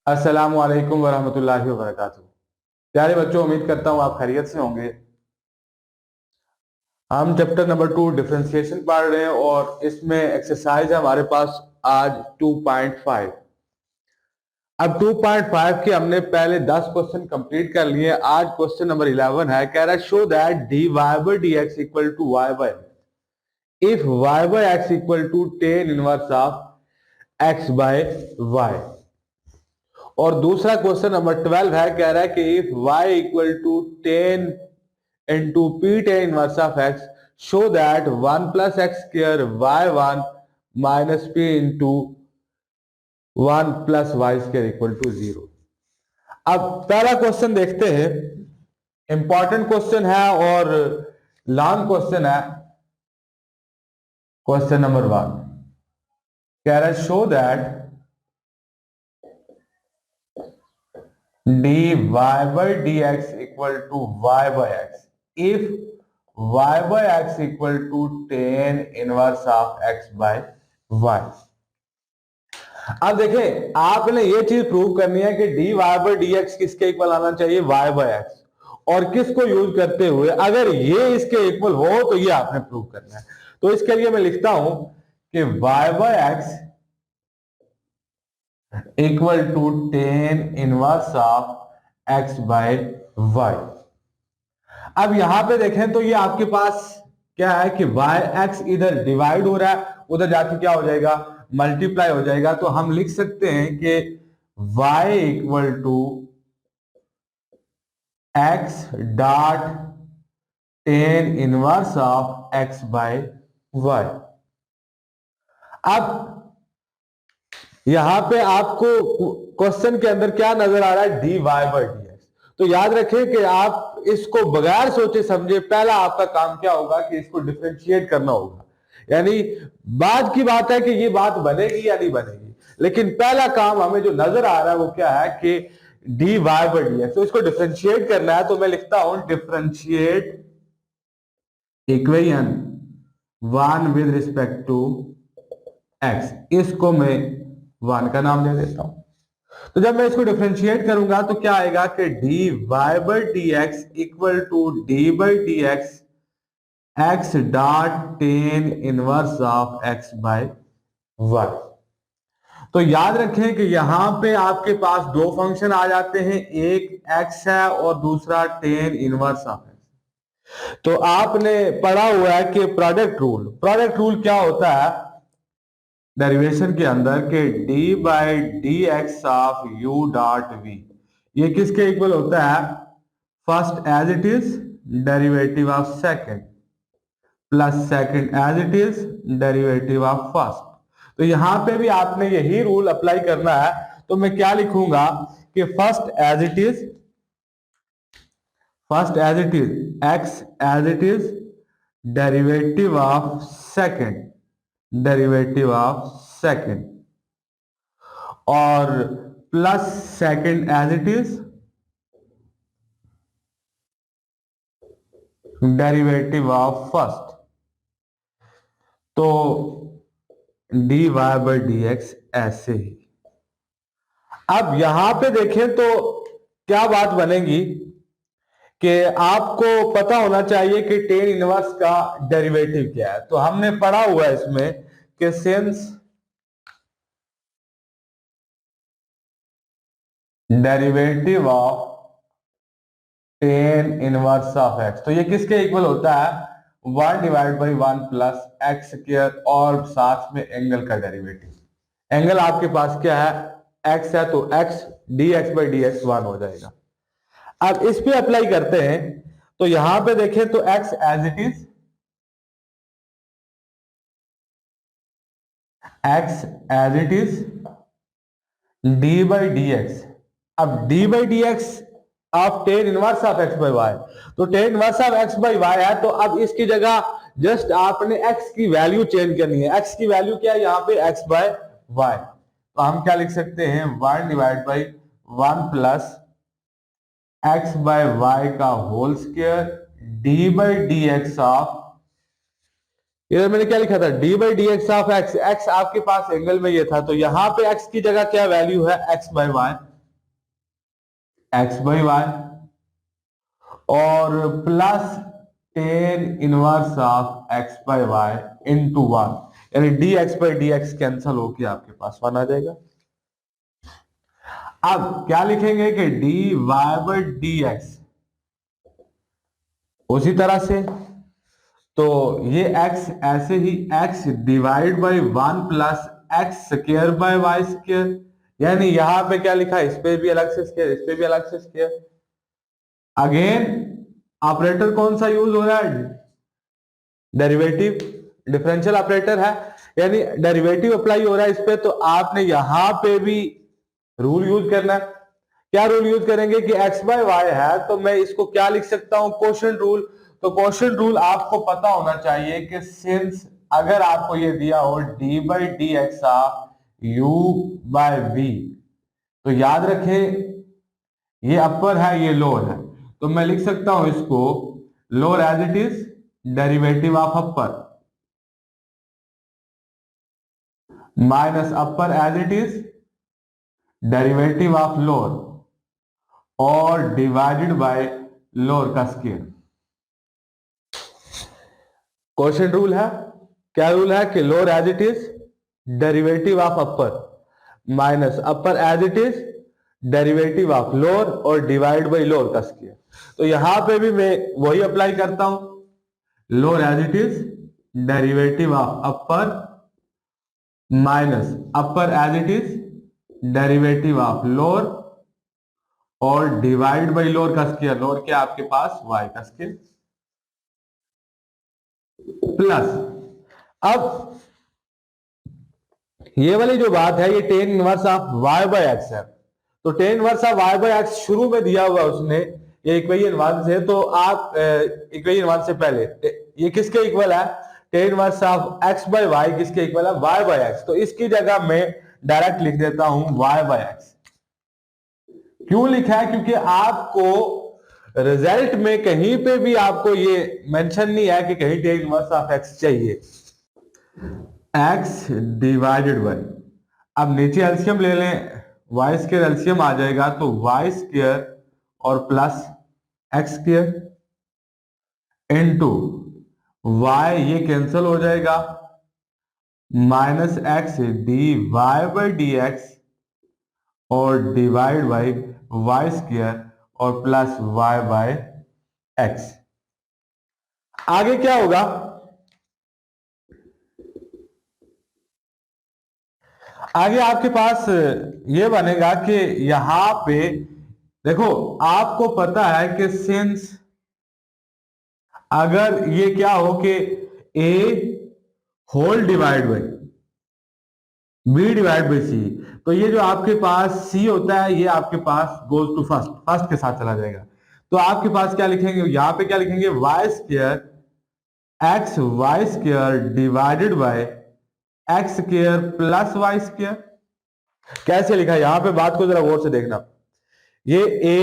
अस्सलामु अलैकुम वरहमतुल्लाहि वबरकातुहू। प्यारे बच्चों, उम्मीद करता हूँ आप खैरियत से होंगे। हम चैप्टर नंबर 2 डिफरेंशिएशन पढ़ रहे हैं और इसमें एक्सरसाइज है हमारे पास आज 2.5। अब 2.5 के हमने पहले 10 क्वेश्चन कंप्लीट कर लिए। आज क्वेश्चन नंबर 11 है, कह रहा है show that dy by dx equal to y by if y by x equal to tan inverse of x by y। और दूसरा क्वेश्चन नंबर 12 है, कह रहा है कि if y equal to 10 into p tan inverse of x show that 1 plus x square y1 minus p into 1 plus y square equal to 0। अब पहला question देखते हैं। इंपॉर्टेंट क्वेश्चन है और लॉन्ग क्वेश्चन है। क्वेश्चन नंबर 1 कह रहा है show that dy by dx equal to y by x if y by x equal to tan inverse of x by y। अब देखें, आपने ये चीज प्रूव करनी है कि dy by dx किसके इक्वल आना चाहिए, y by x, और किसको यूज करते हुए अगर ये इसके इक्वल हो तो ये आपने प्रूव करना है। तो इसके लिए मैं लिखता हूं कि y by x equal to tan inverse of x by y। अब यहां पे देखें तो ये आपके पास क्या है कि x इधर डिवाइड हो रहा है, उधर जाके क्या हो जाएगा, मल्टीप्लाई हो जाएगा। तो हम लिख सकते हैं कि y equal to x dot tan inverse of x by y। अब यहां पे आपको क्वेश्चन के अंदर क्या नजर आ रहा है, dy by dx। तो याद रखें कि आप इसको बगैर सोचे समझे पहला आपका काम क्या होगा कि इसको डिफरेंशिएट करना होगा। यानी बाद की बात है कि ये बात बनेगी या नहीं बनेगी, लेकिन पहला काम हमें जो नजर आ रहा है वो क्या है कि dy by dx। तो इसको डिफरेंशिएट करना है। तो मैं लिखता हूं differentiate equation 1 with respect to x, इसको मैं 1 का नाम दे देता हूं। तो जब मैं इसको डिफरेंशिएट करूंगा तो क्या आएगा कि dy by dx equal to d by dx x dot tan inverse of x by y। तो याद रखें कि यहां पे आपके पास दो फंक्शन आ जाते हैं, एक x है और दूसरा टेन इनवर्स ऑफ x। तो आपने पढ़ा हुआ है कि प्रोडक्ट रूल क्या होता है डेरिवेशन के अंदर के d by d x of u dot v, ये किसके इक्वल होता है, first as it is derivative of second plus second as it is derivative of first. तो यहां पे भी आपने यही रूल अप्लाई करना है। तो मैं क्या लिखूंगा कि first as it is x as it is derivative of second और plus second as it is derivative of first. तो dy by dx ऐसे ही। अब यहां पे देखें तो क्या बात बनेगी कि आपको पता होना चाहिए कि टेन इनवर्स का डेरिवेटिव क्या है। तो हमने पढ़ा हुआ है इसमें कि since derivative of tan inverse of x, तो ये किसके इक्वल होता है, 1 divide by 1 plus x square और साथ में एंगल का डेरिवेटिव। एंगल आपके पास क्या है, x है, तो x dx बाई dx 1 हो जाएगा। अब इस पे अप्लाई करते हैं। तो यहां पे देखें तो x as it is d by dx। अब d by dx of tan inverse of x by y, तो tan inverse of x by y है। तो अब इसकी जगह जस्ट आपने x की वैल्यू चेंज करनी है। x की वैल्यू क्या है यहाँ पे, x बाय वाई। तो हम क्या लिख सकते हैं, 1 divide by 1 plus x by y का whole square d by d x of, इधर मैंने क्या लिखा था, d by d x of x। x आपके पास एंगल में ये था, तो यहां पे x की जगह क्या वैल्यू है, x by y. X by y और plus tan inverse of x by y into one, यानी d x by d x cancel होकर आपके पास वन आ जाएगा। अब क्या लिखेंगे कि d y by d x, उसी तरह से तो ये x ऐसे ही x divide by one plus x square by y square, यानी यहां पे क्या लिखा है, इस पे भी अलग से स्क्र, इस पे भी अलग से स्क्र। अगेन ऑपरेटर कौन सा यूज हो रहा है, डेरिवेटिव, डिफरेंशियल ऑपरेटर है, यानी डेरिवेटिव अप्लाई हो रहा है इस पे, तो आपने यहां पे भी रूल यूज करना है। क्या रूल यूज करेंगे कि x बाय वाई है तो मैं इसको क्या लिख सकता हूं, क्वोशंट रूल। तो क्वोशंट रूल आपको पता होना चाहिए कि सिंस अगर आपको ये दिया हो d by d x of u by v, तो याद रखें ये अपर है ये लोअर है, तो मैं लिख सकता हूं इसको lower as it is derivative of upper minus upper as it is derivative of lower और डिवाइडेड बाय लोअर का स्क्वायर। क्वेश्चन रूल है, क्या रूल है कि lower as it is derivative of upper minus upper as it is derivative of lower और divide by lower का square. तो यहां पे भी मैं वही अप्लाई करता हूं, lower as it is derivative of upper minus upper as it is derivative of lower और डिवाइड बाई लोअर का स्क्वायर, लोअर क्या आपके पास y का स्क्वायर प्लस, अब ये वाली जो बात है ये tan inverse of y by x है, तो tan inverse of y by x शुरू में दिया हुआ उसने, ये इक्वेशन वन से, तो आप इक्वेशन वन से पहले ये किसके इक्वल है, tan inverse of x by y किसके इक्वल है, y बाय एक्स, तो इसकी जगह मैं डायरेक्ट लिख देता हूं y बाय एक्स। क्यों लिखा है, क्योंकि आपको रिजल्ट में कहीं पे भी आपको ये मेंशन नहीं है कि कहीं टेन इनवर्स ऑफ एक्स चाहिए। एक्स डिवाइडेड बाय, अब नीचे एलसीएम ले लें, वाई स्क्वायर एलसीएम आ जाएगा तो वाई स्क्वायर और plus x square into y, ये कैंसिल हो जाएगा, minus x d y by d x और डिवाइड बाई वाई स्क्वायर और प्लस वाई बाय एक्स। आगे क्या होगा, आगे आपके पास ये बनेगा कि यहां पे देखो आपको पता है कि सिंस अगर ये क्या हो कि a whole divide by b divide by c, तो ये जो आपके पास c होता है ये आपके पास गोज टू फर्स्ट, फर्स्ट के साथ चला जाएगा, तो आपके पास क्या लिखेंगे, यहां पे क्या लिखेंगे, y square x y square divided by x square plus y square. कैसे लिखा है, यहां पे बात को जरा गौर से देखना, ये a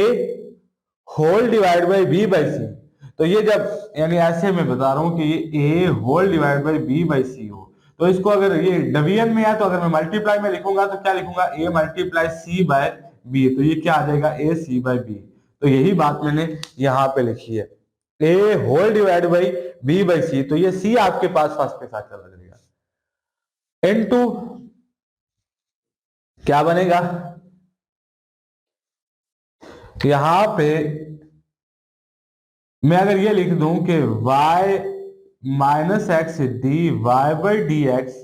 whole divide by b by c, तो ये जब यानी ऐसे मैं बता रहा हूं कि ये a whole divide by b by c हो, तो इसको अगर ये डिवीजन में है तो अगर मैं मल्टीप्लाई में लिखूंगा तो क्या लिखूंगा, a multiply c by b, तो ये क्या आ जाएगा, a c बाय b। तो यही बात मैंने यहां पे लिखी है, a whole divide by b by c, तो ये c आपके पास फर्स्ट के साथ चला जाएगा इनटू क्या बनेगा, यहां पे मैं अगर ये लिख दूं कि y minus x d y by d x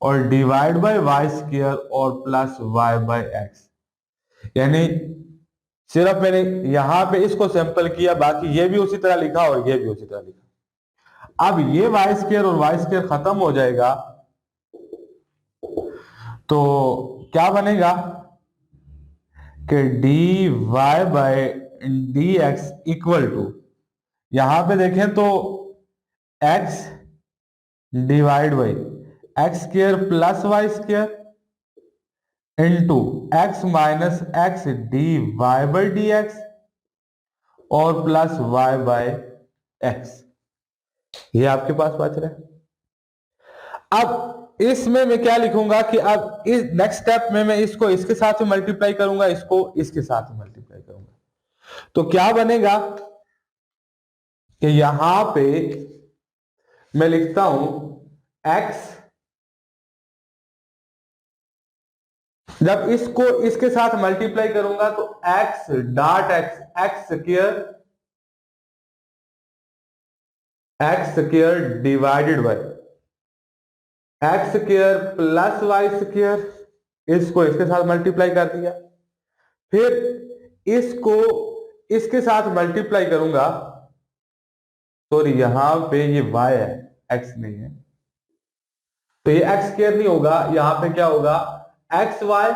और डिवाइड बाई वाई स्क्वायर और प्लस वाई बाई एक्स, यानी सिर्फ मैंने यहां पे इसको सैंपल किया, बाकी ये भी उसी तरह लिखा और ये भी उसी तरह लिखा। अब ये वाई स्क्वायर और वाई स्क्वायर खत्म हो जाएगा तो क्या बनेगा कि d y by d x equal to, यहां पे देखें तो x divide by x square plus y square into x minus x d y by d x और प्लस वाई बाय एक्स, ये आपके पास बच रहा है। अब इसमें मैं क्या लिखूंगा कि अब इस नेक्स्ट स्टेप में मैं इसको इसके साथ में मल्टीप्लाई करूंगा, इसको इसके साथ में मल्टीप्लाई करूंगा, तो क्या बनेगा कि यहां पे मैं लिखता हूं x, जब इसको इसके साथ मल्टीप्लाई करूंगा तो x dot x, x square divided by x square plus y square, इसको इसके साथ मल्टीप्लाई कर दिया, फिर इसको इसके साथ मल्टीप्लाई करूंगा, सॉरी यहां पे ये y है, x नहीं है, तो ये एक्स स्क्वायर नहीं होगा, यहां पे क्या होगा एक्स वाई,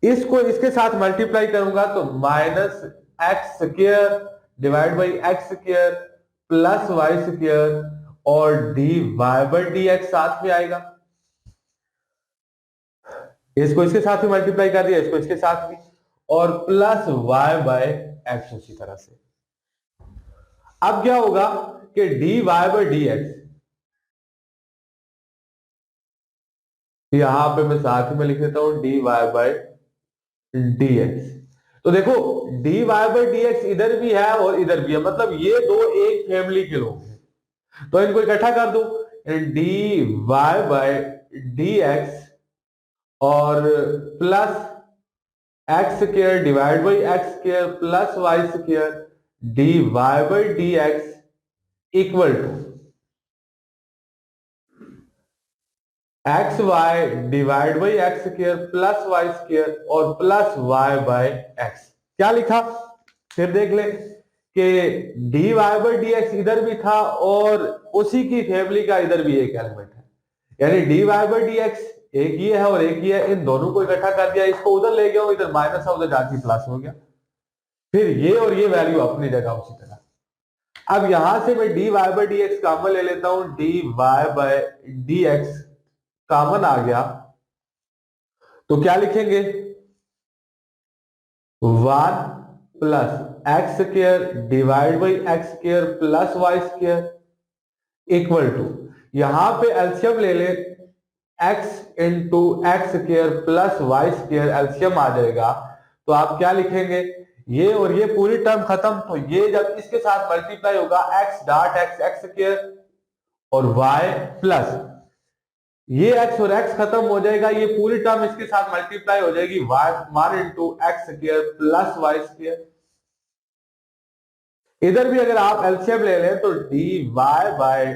इसको इसके साथ मल्टीप्लाई करूंगा तो minus x square divide by x square plus y square और d y by d x साथ में आएगा, इसको इसके साथ भी मल्टीप्लाई कर दिया, इसको इसके साथ भी, और प्लस वाई बाय एक्स उसी तरह से। अब क्या होगा कि d y by d x, यहां पे मैं साथ में लिख देता हूं d y by d x, तो देखो d y by d x इधर भी है और इधर भी है, मतलब ये दो एक फैमिली के लोग हैं, तो इनको इकट्ठा कर दो, d y by d x और plus x square divide by x square plus y square d y by d x equal to x y divide by x square plus y square और plus y by x. क्या लिखा फिर देख ले कि d y by d x इधर भी था और उसी की फैमिली का इधर भी एक एलिमेंट है, यानी d y by d x एक ये है और एक ये है, इन दोनों को इकट्ठा कर दिया, इसको उधर ले गया, इधर माइनस है, उधर जाके प्लस हो गया, फिर ये और ये वैल्यू अपनी जगह उसी तरह। अब यहां से मैं d y by d x common ले लेता हूं, d y by d x common आ गया, तो क्या लिखेंगे 1 plus x square divide by x square plus y square equal to, यहां पे एलसीएम ले ले, x into x square plus y square LCM आ जाएगा, तो आप क्या लिखेंगे, ये और ये पूरी टर्म खत्म, तो ये जब इसके साथ मल्टीप्लाई होगा x dot x x square और y प्लस ये x और x खत्म हो जाएगा, ये पूरी टर्म इसके साथ मल्टीप्लाई हो जाएगी, y into x square plus y square, इधर भी अगर आप एलसीएम ले लें तो d y by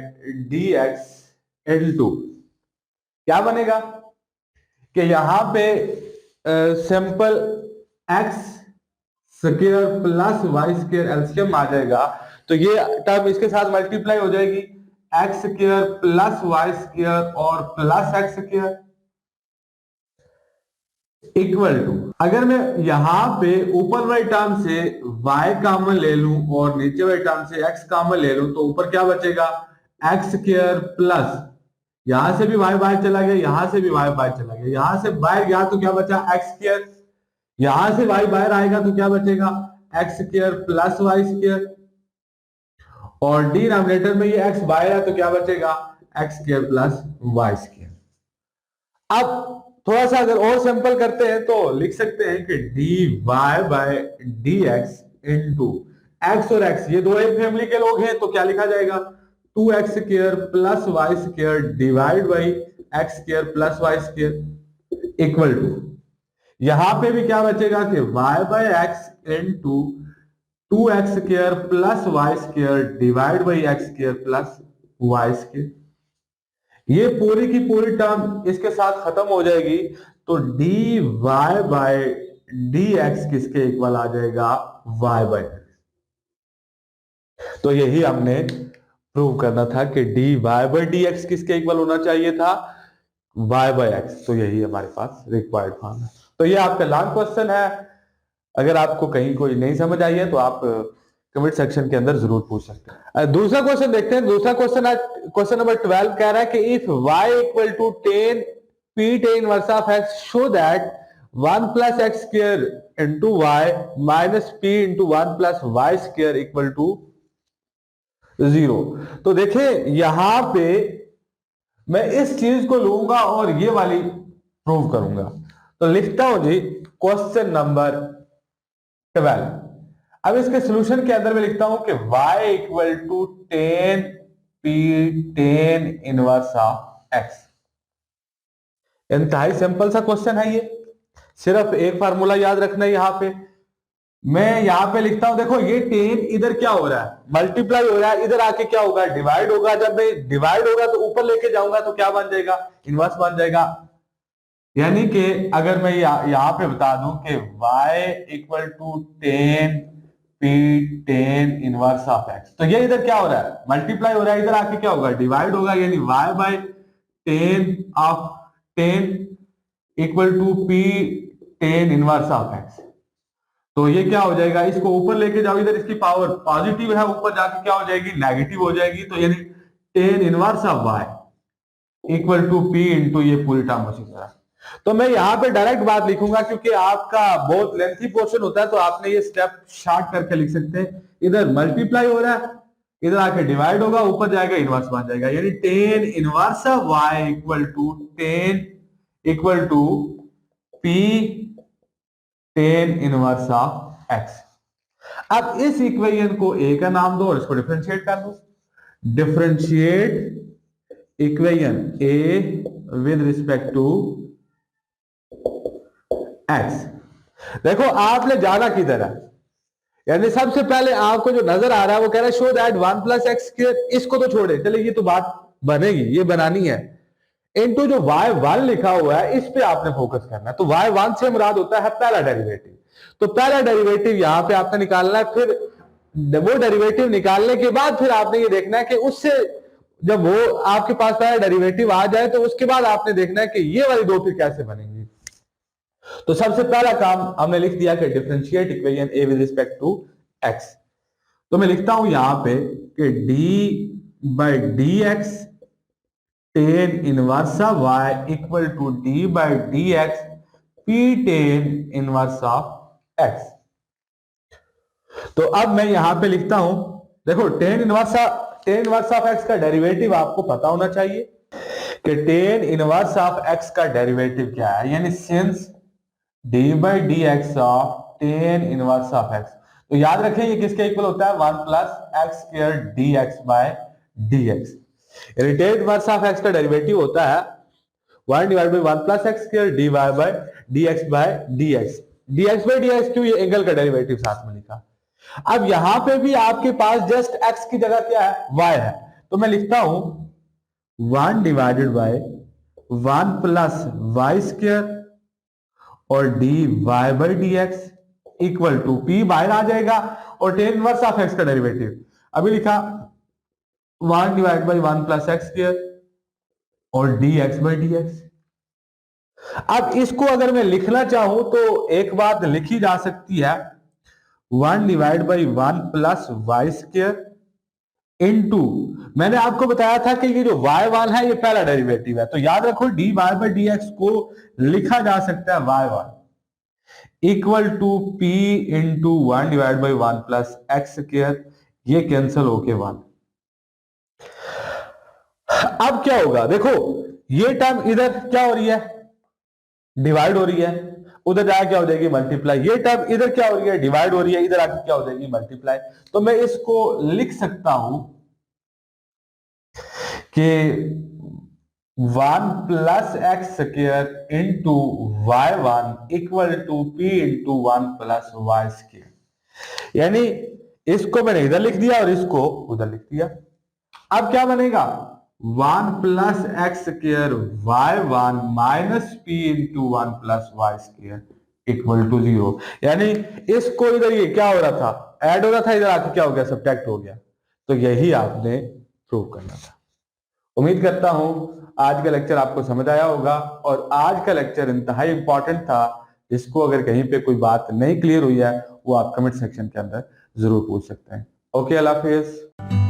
d x into क्या बनेगा कि यहां पे simple x square plus y square LCM आ जाएगा, तो ये टर्म इसके साथ मल्टीप्लाई हो जाएगी, x square plus y square और plus x square equal to, अगर मैं यहां पे ऊपर वाली टर्म से y कॉमन ले लूं और नीचे वाली टर्म से x कॉमन ले लूं, तो ऊपर क्या बचेगा एक्स स्क्वायर प्लस, यहां से भी y बाहर चला गया, यहां से भी y बाहर चला गया, यहां से बाहर गया तो क्या बचा एक्स स्क्वायर, यहां से y बाहर आएगा तो क्या बचेगा x square plus y square, और डिनोमिनेटर में ये x बाहर है तो क्या बचेगा x square plus y square. अब थोड़ा सा अगर और सिंपल करते हैं तो लिख सकते हैं कि d y by d x into x और एक्स ये दो एक फैमिली के लोग हैं, तो क्या लिखा जाएगा 2x square plus y square divide by x square plus y square equal to, यहां पे भी क्या बचेगा कि y by x into 2x square plus y square divide by x square plus y square, ये पूरी की पूरी टर्म इसके साथ खत्म हो जाएगी, तो d y by d x किसके इक्वल आ जाएगा y बाई, तो यही हमने प्रूव करना था कि d y by d x किसके इक्वल होना चाहिए था y बाई एक्स, तो यही हमारे पास रिक्वायर्ड फॉर्म है। तो ये आपका लॉन्ग क्वेश्चन है, अगर आपको कहीं कोई नहीं समझ आई है तो आप कमेंट सेक्शन के अंदर जरूर पूछ सकते हैं। दूसरा क्वेश्चन देखते हैं, दूसरा क्वेश्चन है क्वेश्चन नंबर 12, कह रहा है कि if y equal to 10 p tan inverse of x show that 1 plus x square into y minus p into 1 plus y square equal to 0। तो देखिए यहां पे मैं इस चीज को लूंगा और ये वाली प्रूव करूंगा। तो लिखता हूं जी क्वेश्चन नंबर 12। अब इसके सॉल्यूशन के अंदर मैं लिखता हूं कि y equal to 10p tan inverse of x। इंतहाई सिंपल सा क्वेश्चन है ये, सिर्फ एक फार्मूला याद रखना है। यहां पे मैं यहां पे लिखता हूं, देखो ये 10 इधर क्या हो रहा है, मल्टीप्लाई हो रहा है, इधर आके क्या होगा, डिवाइड होगा। जब मैं डिवाइड होगा तो ऊपर लेके जाऊंगा तो क्या बन जाएगा, इनवर्स बन जाएगा। यानी कि अगर मैं यहां पे बता दूं कि y equal to 10p tan inverse of x, तो ये इधर क्या हो रहा है, मल्टीप्लाई हो रहा है, इधर आके क्या होगा, डिवाइड होगा। यानी y by 10 equal to p tan inverse of x। तो ये क्या हो जाएगा, इसको ऊपर लेके जाओ, इधर इसकी पावर पॉजिटिव है, ऊपर जाके क्या हो जाएगी, नेगेटिव हो जाएगी। तो यानी tan inverse of y equal to p into ये पूरी टर्म उसी तरह। तो मैं यहां पे डायरेक्ट बात लिखूंगा क्योंकि आपका बहुत लेंथी पोर्शन होता है, तो आपने ये स्टेप शॉर्ट करके लिख सकते हैं। इधर मल्टीप्लाई हो रहा है, इधर आके डिवाइड होगा, ऊपर जाएगा, इनवर्स बन जाएगा। यानी tan inverse of y equal to tan equal to p tan inverse of x। अब इस इक्वेशन को a का नाम दो और इसको डिफरेंशिएट कर दो। Differentiate equation a with respect to x। देखो आपने जाना किधर है, यानी सबसे पहले आपको जो नजर आ रहा है वो कह रहा है show that 1 plus x square, इसको तो छोड़े चले, ये तो बात बनेगी, ये बनानी है। इनटू जो y1 लिखा हुआ है इस पे आपने फोकस करना है। तो y1 से मुराद होता है पहला डेरिवेटिव। तो पहला डेरिवेटिव यहां पे आपने निकालना है, फिर वो डेरिवेटिव निकालने के बाद फिर आपने ये देखना है कि उससे जब वो आपके पास पहला डेरिवेटिव आ जाए तो उसके बाद आपने देखना है कि ये वाली दो फिर कैसे बनेंगी। तो सबसे पहला काम हमने लिख दिया कि differentiate equation a with respect to x। तो मैं लिखता हूं यहां पे कि d by dx tan inverse of y equal to d by dx p tan inverse of x। तो अब मैं यहां पे लिखता हूं, देखो tan इनवर्स ऑफ x का डेरिवेटिव आपको पता होना चाहिए कि tan इनवर्स ऑफ x का डेरिवेटिव क्या है। यानी since d by d x of tan inverse of x, तो याद रखें ये किसके इक्वल होता है, 1 plus x square d x by d x. यानी टेन इनवर्स ऑफ x का डेरिवेटिव होता है 1 divide by 1 plus x square d y by d x by d x. D x by d x क्यों, ये angle का derivative साथ में लिखा। अब यहां पे भी आपके पास जस्ट x की जगह क्या है, y है। तो मैं लिखता हूं 1 divided by 1 plus y square और d y by d x equal to p बाहर आ जाएगा और टेन इनवर्स ऑफ एक्स का डेरिवेटिव अभी लिखा 1 divide by 1 plus x square और d x by d x. अब इसको अगर मैं लिखना चाहूं तो एक बात लिखी जा सकती है 1 divide by 1 plus y square into, मैंने आपको बताया था कि ये जो y1 है ये पहला डेरिवेटिव है, तो याद रखो dy बाई डी एक्स को लिखा जा सकता है y1 equal to p into 1 divide by 1 plus x square, ये कैंसिल होके 1। अब क्या होगा, देखो ये टर्म इधर क्या हो रही है, डिवाइड हो रही है, उधर जाके क्या हो जाएगी, मल्टीप्लाई। ये टर्म इधर क्या हो रही है, डिवाइड हो रही है, इधर आके क्या हो जाएगी, मल्टीप्लाई। तो मैं इसको लिख सकता हूं कि 1 plus x square into y1 equal to p into 1 plus y square. यानी इसको मैंने इधर लिख दिया और इसको उधर लिख दिया। अब क्या बनेगा, 1 plus x square y1 minus p into 1 plus y square equal to 0। यानी इसको इधर ये क्या हो रहा था, ऐड हो रहा था, इधर आके क्या हो गया, सब्ट्रैक्ट हो गया। तो यही आपने प्रूव करना था। उम्मीद करता हूं आज का लेक्चर आपको समझ आया होगा और आज का लेक्चर इंतहाई इंपॉर्टेंट था। इसको अगर कहीं पे कोई बात नहीं क्लियर हुई है वो आप कमेंट सेक्शन के अंदर जरूर पूछ सकते हैं। ओके, अल्लाह हाफिज।